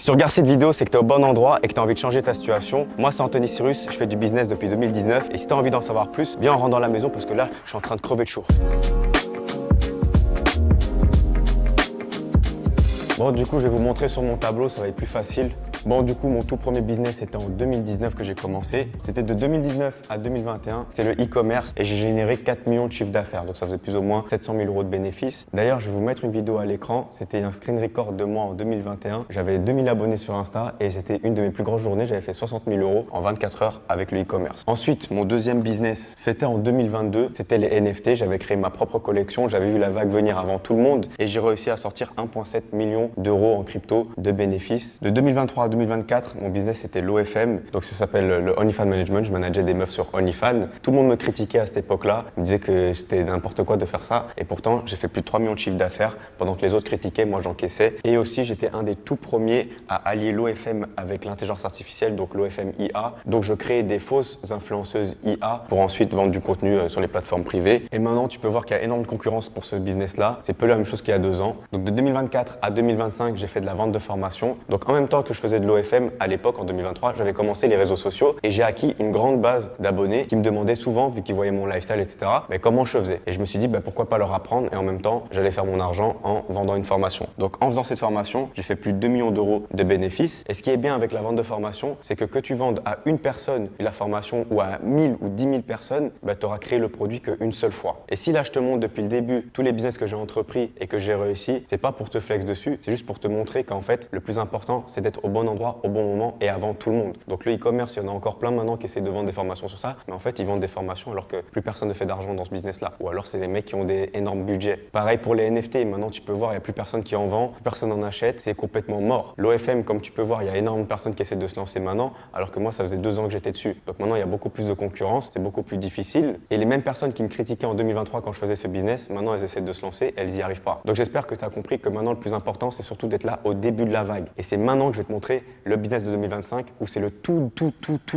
Si tu regardes cette vidéo, c'est que tu es au bon endroit et que tu as envie de changer ta situation. Moi, c'est Anthony Cyrus, je fais du business depuis 2019 et si tu as envie d'en savoir plus, viens en rentre dans la maison parce que là, je suis en train de crever de chaud. Bon, du coup, je vais vous montrer sur mon tableau, ça va être plus facile. Bon, du coup, mon tout premier business, c'était en 2019 que j'ai commencé. C'était de 2019 à 2021. C'est le e-commerce et j'ai généré 4 millions de chiffre d'affaires. Donc, ça faisait plus ou moins 700 000 euros de bénéfices. D'ailleurs, je vais vous mettre une vidéo à l'écran. C'était un screen record de moi en 2021. J'avais 2000 abonnés sur Insta et c'était une de mes plus grosses journées. J'avais fait 60 000 euros en 24 heures avec le e-commerce. Ensuite, mon deuxième business, c'était en 2022. C'était les NFT. J'avais créé ma propre collection. J'avais vu la vague venir avant tout le monde et j'ai réussi à sortir 1,7 million d'euros en crypto de bénéfices. De 2023 à 2024, mon business c'était l'OFM, donc ça s'appelle le OnlyFans Management. Je manageais des meufs sur OnlyFans. Tout le monde me critiquait à cette époque-là, me disait que c'était n'importe quoi de faire ça. Et pourtant, j'ai fait plus de 3 millions de chiffre d'affaires pendant que les autres critiquaient, moi j'encaissais. Et aussi, j'étais un des tout premiers à allier l'OFM avec l'intelligence artificielle, donc l'OFM IA. Donc je créais des fausses influenceuses IA pour ensuite vendre du contenu sur les plateformes privées. Et maintenant, tu peux voir qu'il y a énorme concurrence pour ce business-là. C'est peu la même chose qu'il y a 2 ans. Donc de 2024 à 2025, j'ai fait de la vente de formation. Donc en même temps que je faisais de l'OFM, à l'époque, en 2023, j'avais commencé les réseaux sociaux et j'ai acquis une grande base d'abonnés qui me demandaient souvent, vu qu'ils voyaient mon lifestyle, etc., mais comment je faisais. Et je me suis dit, pourquoi pas leur apprendre et en même temps, j'allais faire mon argent en vendant une formation. Donc en faisant cette formation, j'ai fait plus de 2 millions d'euros de bénéfices. Et ce qui est bien avec la vente de formation, c'est que tu vendes à une personne la formation ou à 1000 ou 10 000 personnes, tu auras créé le produit qu'une seule fois. Et si là, je te montre depuis le début tous les business que j'ai entrepris et que j'ai réussi, c'est pas pour te flex dessus, c'est juste pour te montrer qu'en fait, le plus important, c'est d'être au bon endroit, au bon moment et avant tout le monde. Donc le e-commerce, il y en a encore plein maintenant qui essaient de vendre des formations sur ça, mais en fait, ils vendent des formations alors que plus personne ne fait d'argent dans ce business-là. Ou alors, c'est des mecs qui ont des énormes budgets. Pareil pour les NFT, maintenant, tu peux voir, il n'y a plus personne qui en vend, plus personne en achète, c'est complètement mort. L'OFM, comme tu peux voir, il y a énormément de personnes qui essaient de se lancer maintenant, alors que moi, ça faisait 2 ans que j'étais dessus. Donc maintenant, il y a beaucoup plus de concurrence, c'est beaucoup plus difficile. Et les mêmes personnes qui me critiquaient en 2023 quand je faisais ce business, maintenant, elles essaient de se lancer, elles n'y arrivent pas. Donc j'espère que tu as compris que maintenant, le plus important, c'est surtout d'être là au début de la vague. Et c'est maintenant que je vais te montrer le business de 2025 où c'est le tout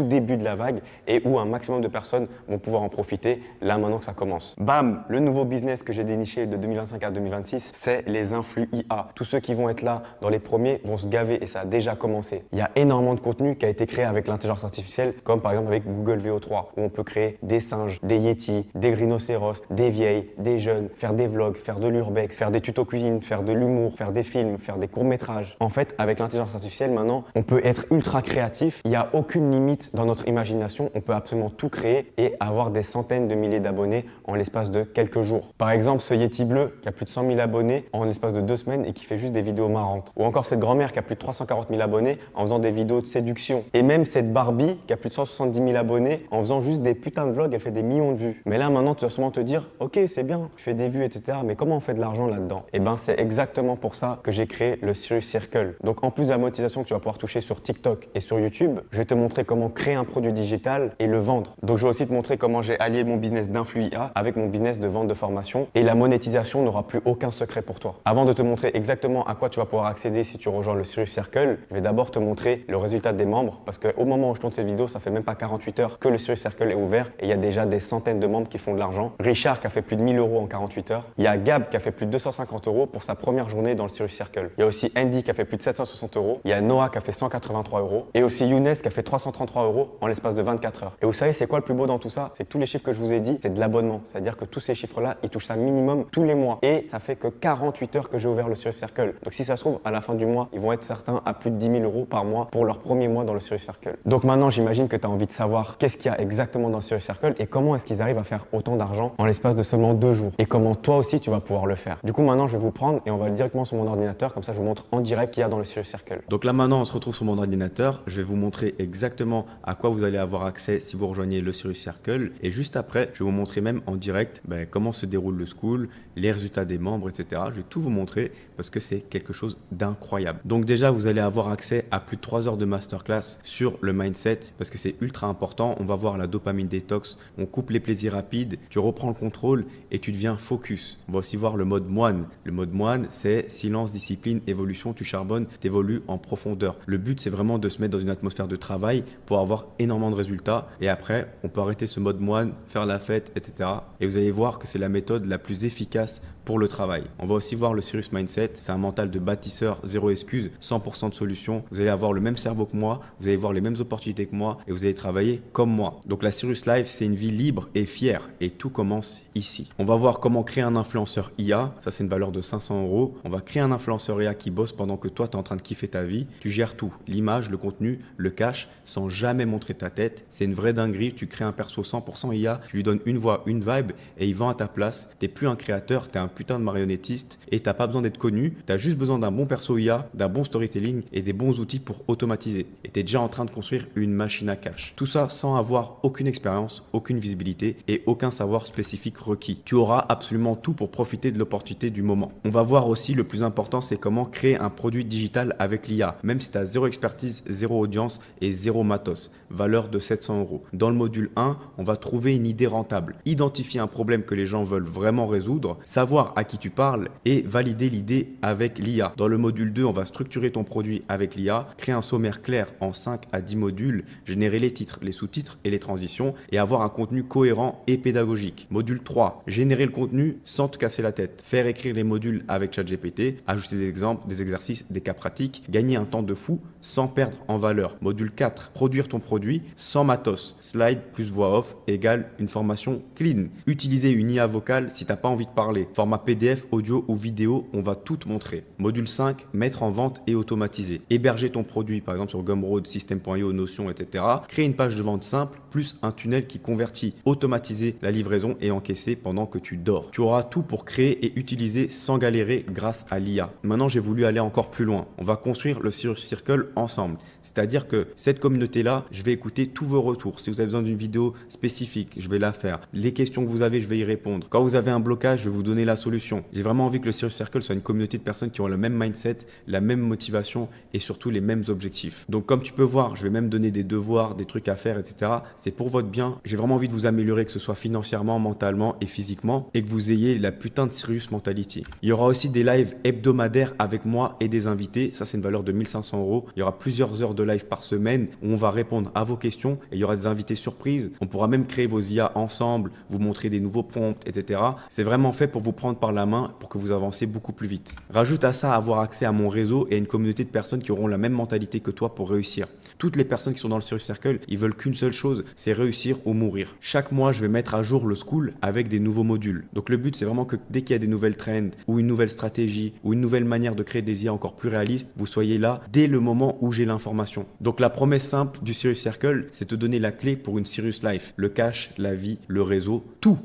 début de la vague et où un maximum de personnes vont pouvoir en profiter là maintenant que ça commence. Bam, le nouveau business que j'ai déniché de 2025 à 2026, c'est les influx IA. Tous ceux qui vont être là dans les premiers vont se gaver et ça a déjà commencé. Il y a énormément de contenu qui a été créé avec l'intelligence artificielle, comme par exemple avec Google VO3, où on peut créer des singes, des yétis, des rhinocéros, des vieilles, des jeunes, faire des vlogs, faire de l'urbex, faire des tutos cuisine, faire de l'humour, faire des films, faire des courts-métrages. En fait, avec l'intelligence artificielle, maintenant, on peut être ultra créatif. Il n'y a aucune limite dans notre imagination. On peut absolument tout créer et avoir des centaines de milliers d'abonnés en l'espace de quelques jours. Par exemple, ce Yeti bleu qui a plus de 100 000 abonnés en l'espace de 2 semaines et qui fait juste des vidéos marrantes. Ou encore cette grand-mère qui a plus de 340 000 abonnés en faisant des vidéos de séduction. Et même cette Barbie qui a plus de 170 000 abonnés en faisant juste des putains de vlogs, elle fait des millions de vues. Mais là, maintenant, tu vas sûrement te dire, ok, c'est bien, tu fais des vues, etc. Mais comment on fait de l'argent là-dedans? Et c'est exactement pour ça que j'ai créé le Cyrus Circle. Donc, en plus de la monétisation que tu vas pouvoir toucher sur TikTok et sur YouTube, je vais te montrer comment créer un produit digital et le vendre. Donc, je vais aussi te montrer comment j'ai allié mon business d'influx IA avec mon business de vente de formation et la monétisation n'aura plus aucun secret pour toi. Avant de te montrer exactement à quoi tu vas pouvoir accéder si tu rejoins le Cyrus Circle, je vais d'abord te montrer le résultat des membres parce qu'au moment où je tourne cette vidéo, ça fait même pas 48 heures que le Cyrus Circle est ouvert et il y a déjà des centaines de membres qui font de l'argent. Richard qui a fait plus de 1000 euros en 48 heures. Il y a Gab qui a fait plus de 250 euros pour sa première journée dans le Cyrus Circle. Il y a aussi Andy qui a fait plus de 760 euros. Il y a Noah qui a fait 183 euros et aussi Younes qui a fait 333 euros en l'espace de 24 heures. Et vous savez, c'est quoi le plus beau dans tout ça? C'est que tous les chiffres que je vous ai dit, c'est de l'abonnement. C'est-à-dire que tous ces chiffres-là, ils touchent ça minimum tous les mois. Et ça fait que 48 heures que j'ai ouvert le Cyrus Circle. Donc si ça se trouve, à la fin du mois, ils vont être certains à plus de 10 000 euros par mois pour leur premier mois dans le Cyrus Circle. Donc maintenant, j'imagine que tu as envie de savoir qu'est-ce qu'il y a exactement dans le Cyrus Circle et comment est-ce qu'ils arrivent à faire autant d'argent en l'espace de seulement 2 jours. Et comment toi aussi, tu vas pouvoir le faire. Du coup, maintenant, je vais vous prendre et on va aller directement sur mon ordinateur. Comme ça, je vous montre en direct qu'il y a dans le Cyrus Circle. Donc là, maintenant, on se retrouve sur mon ordinateur. Je vais vous montrer exactement à quoi vous allez avoir accès si vous rejoignez le Cyrus Circle. Et juste après, je vais vous montrer même en direct comment se déroule le school, les résultats des membres, etc. Je vais tout vous montrer parce que c'est quelque chose d'incroyable. Donc déjà, vous allez avoir accès à plus de 3 heures de masterclass sur le mindset parce que c'est ultra important. On va voir la dopamine détox, on coupe les plaisirs rapides, tu reprends le contrôle et tu deviens focus. On va aussi voir le mode moine. Le mode moine, c'est silence, discipline, évolution, tu charbonnes, tu évolues en profondeur. Le but, c'est vraiment de se mettre dans une atmosphère de travail pour avoir énormément de résultats. Et après, on peut arrêter ce mode moine, faire la fête, etc. Et vous allez voir que c'est la méthode la plus efficace pour le travail. On va aussi voir le Serious Mindset, c'est un mental de bâtisseur, zéro excuse, 100% de solution. Vous allez avoir le même cerveau que moi, vous allez voir les mêmes opportunités que moi et vous allez travailler comme moi. Donc la Serious Life, c'est une vie libre et fière et tout commence ici. On va voir comment créer un influenceur IA, ça c'est une valeur de 500 €. On va créer un influenceur IA qui bosse pendant que toi tu es en train de kiffer ta vie. Tu gères tout, l'image, le contenu, le cash, sans jamais montrer ta tête. C'est une vraie dinguerie, tu crées un perso 100% IA, tu lui donnes une voix, une vibe et il vend à ta place. T'es plus un créateur, t'es un putain de marionnettiste et t'as pas besoin d'être connu, t'as juste besoin d'un bon perso IA, d'un bon storytelling et des bons outils pour automatiser. Et t'es déjà en train de construire une machine à cash. Tout ça sans avoir aucune expérience, aucune visibilité et aucun savoir spécifique requis. Tu auras absolument tout pour profiter de l'opportunité du moment. On va voir aussi le plus important, c'est comment créer un produit digital avec l'IA, même si tu as zéro expertise, zéro audience et zéro matos, valeur de 700 €. Dans le module 1, on va trouver une idée rentable, identifier un problème que les gens veulent vraiment résoudre, savoir à qui tu parles et valider l'idée avec l'IA. Dans le module 2, on va structurer ton produit avec l'IA, créer un sommaire clair en 5 à 10 modules, générer les titres, les sous-titres et les transitions et avoir un contenu cohérent et pédagogique. Module 3, générer le contenu sans te casser la tête, faire écrire les modules avec ChatGPT, ajouter des exemples, des exercices, des cas pratiques, gagner un temps de fou sans perdre en valeur. Module 4, produire ton produit sans matos, slide plus voix off égale une formation clean. Utiliser une IA vocale si tu n'as pas envie de parler, format PDF, audio ou vidéo, on va tout te montrer. Module 5, mettre en vente et automatiser. Héberger ton produit par exemple sur Gumroad, System.io, Notion, etc. Créer une page de vente simple plus un tunnel qui convertit, automatiser la livraison et encaisser pendant que tu dors. Tu auras tout pour créer et utiliser sans galérer grâce à l'IA. Maintenant, j'ai voulu aller encore plus loin. On va construire le Serious Circle ensemble. C'est-à-dire que cette communauté-là, je vais écouter tous vos retours. Si vous avez besoin d'une vidéo spécifique, je vais la faire. Les questions que vous avez, je vais y répondre. Quand vous avez un blocage, je vais vous donner la solution. J'ai vraiment envie que le Serious Circle soit une communauté de personnes qui ont le même mindset, la même motivation et surtout les mêmes objectifs. Donc, comme tu peux voir, je vais même donner des devoirs, des trucs à faire, etc. C'est pour votre bien. J'ai vraiment envie de vous améliorer, que ce soit financièrement, mentalement et physiquement, et que vous ayez la putain de serious mentality. Il y aura aussi des lives hebdomadaires avec moi et des invités. Ça, c'est une valeur de 1500 €. Il y aura plusieurs heures de live par semaine où on va répondre à vos questions et il y aura des invités surprises. On pourra même créer vos IA ensemble, vous montrer des nouveaux prompts, etc. C'est vraiment fait pour vous prendre par la main pour que vous avancez beaucoup plus vite. Rajoute à ça avoir accès à mon réseau et à une communauté de personnes qui auront la même mentalité que toi pour réussir. Toutes les personnes qui sont dans le Serious Circle, ils veulent qu'une seule chose, c'est réussir ou mourir. Chaque mois, je vais mettre à jour le school avec des nouveaux modules. Donc le but, c'est vraiment que dès qu'il y a des nouvelles trends ou une nouvelle stratégie ou une nouvelle manière de créer des IA encore plus réalistes, vous soyez là dès le moment où j'ai l'information. Donc la promesse simple du Serious Circle, c'est te donner la clé pour une Serious Life. Le cash, la vie, le réseau, tout.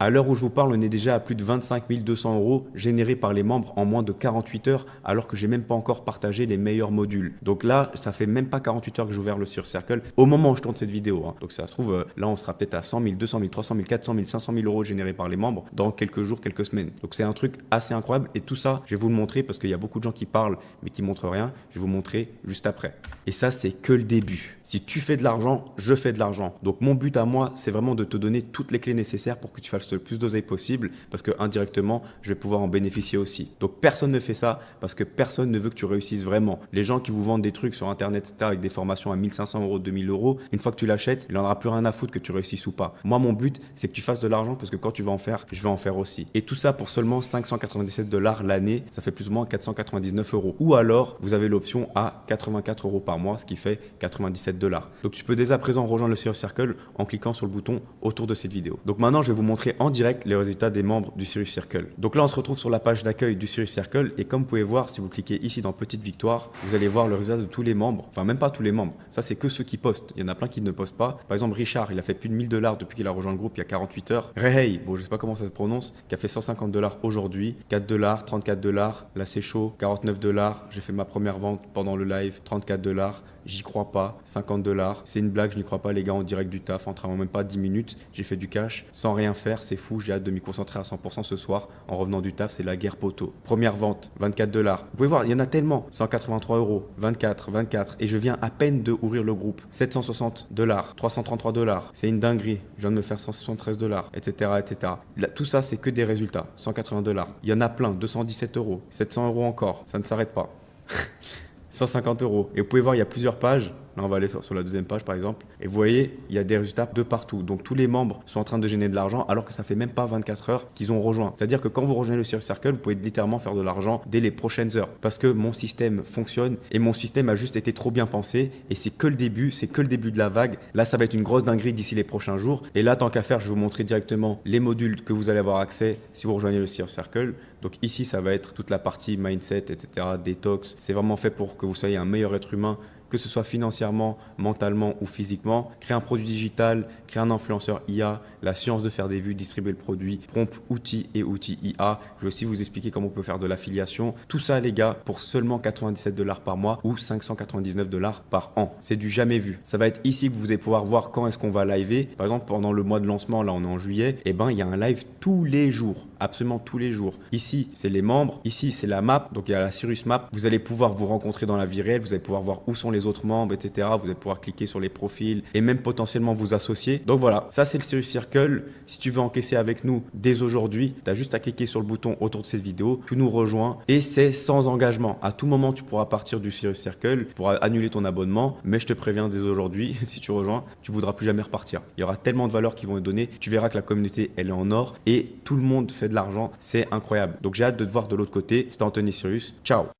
À l'heure où je vous parle, on est déjà à plus de 25 200 € générés par les membres en moins de 48 heures, alors que j'ai même pas encore partagé les meilleurs modules. Donc là, ça fait même pas 48 heures que j'ai ouvert le Serious Circle au moment où je tourne cette vidéo. Donc ça se trouve, là, on sera peut-être à 100 000, 200 000, 300 000, 400 000, 500 000 € générés par les membres dans quelques jours, quelques semaines. Donc c'est un truc assez incroyable et tout ça, je vais vous le montrer parce qu'il y a beaucoup de gens qui parlent mais qui montrent rien. Je vais vous montrer juste après. Et ça, c'est que le début. Si tu fais de l'argent, je fais de l'argent. Donc mon but à moi, c'est vraiment de te donner toutes les clés nécessaires pour que tu fasses le plus d'oseille possible parce que indirectement, je vais pouvoir en bénéficier aussi. Donc personne ne fait ça parce que personne ne veut que tu réussisses vraiment. Les gens qui vous vendent des trucs sur internet, etc., avec des formations à 1500 €, 2000 €, une fois que tu l'achètes, il n'en aura plus rien à foutre que tu réussisses ou pas. Moi, mon but, c'est que tu fasses de l'argent parce que quand tu vas en faire, je vais en faire aussi. Et tout ça pour seulement 597 $ l'année, ça fait plus ou moins 499 €. Ou alors, vous avez l'option à 84 € par mois, ce qui fait 97 $. Donc tu peux dès à présent rejoindre le Serious Circle en cliquant sur le bouton autour de cette vidéo. Donc maintenant, je vais vous montrer en direct les résultats des membres du Serious Circle. Donc là, on se retrouve sur la page d'accueil du Serious Circle et comme vous pouvez voir, si vous cliquez ici dans Petite Victoire, vous allez voir le résultat de tous les membres. Enfin, même pas tous les membres. Ça, c'est que ceux qui postent. Il y en a plein qui ne postent pas. Par exemple, Richard, il a fait plus de 1000 $ depuis qu'il a rejoint le groupe il y a 48 heures. Rehei, bon, je sais pas comment ça se prononce, qui a fait 150 $ aujourd'hui, 4 $, 34 $. Là, c'est chaud, 49 $. J'ai fait ma première vente pendant le live, 34 $. J'y crois pas, 50 $. C'est une blague, je n'y crois pas les gars, en direct du taf, en travaillant même pas 10 minutes, j'ai fait du cash sans rien faire, c'est fou, j'ai hâte de m'y concentrer à 100% ce soir en revenant du taf, c'est la guerre poteau. Première vente, 24 $. Vous pouvez voir, il y en a tellement, 183 €, 24, et je viens à peine de ouvrir le groupe, 760 $, 333 $, c'est une dinguerie, je viens de me faire 173 $, etc. Là, tout ça, c'est que des résultats, 180 $. Il y en a plein, 217 €, 700 € encore, ça ne s'arrête pas. 150 €. Et vous pouvez voir, il y a plusieurs pages. Là, on va aller sur la deuxième page par exemple. Et vous voyez, il y a des résultats de partout. Donc tous les membres sont en train de gagner de l'argent alors que ça fait même pas 24 heures qu'ils ont rejoint. C'est-à-dire que quand vous rejoignez le Serious Circle, vous pouvez littéralement faire de l'argent dès les prochaines heures. Parce que mon système fonctionne et mon système a juste été trop bien pensé. Et c'est que le début, de la vague. Là, ça va être une grosse dinguerie d'ici les prochains jours. Et là, tant qu'à faire, je vais vous montrer directement les modules que vous allez avoir accès si vous rejoignez le Serious Circle. Donc ici, ça va être toute la partie mindset, etc., détox. C'est vraiment fait pour que vous soyez un meilleur être humain, que ce soit financièrement, mentalement ou physiquement. Créer un produit digital, créer un influenceur IA, la science de faire des vues, distribuer le produit, prompt outils et outils IA. Je vais aussi vous expliquer comment on peut faire de l'affiliation. Tout ça, les gars, pour seulement 97 $ par mois ou 599 $ par an. C'est du jamais vu. Ça va être ici que vous allez pouvoir voir quand est-ce qu'on va liver. Par exemple, pendant le mois de lancement, là on est en juillet, et ben il y a un live tous les jours, absolument tous les jours. Ici, c'est les membres. Ici, c'est la map. Donc il y a la Serious Map. Vous allez pouvoir vous rencontrer dans la vie réelle. Vous allez pouvoir voir où sont les autres membres, etc. Vous allez pouvoir cliquer sur les profils et même potentiellement vous associer. Donc voilà, ça c'est le Serious Circle. Si tu veux encaisser avec nous dès aujourd'hui, tu as juste à cliquer sur le bouton autour de cette vidéo, tu nous rejoins et c'est sans engagement. À tout moment, tu pourras partir du Serious Circle, tu pourras annuler ton abonnement, mais je te préviens dès aujourd'hui, si tu rejoins, tu voudras plus jamais repartir. Il y aura tellement de valeurs qui vont être données, tu verras que la communauté, elle est en or et tout le monde fait de l'argent, c'est incroyable. Donc j'ai hâte de te voir de l'autre côté. C'était Anthony Serious, ciao.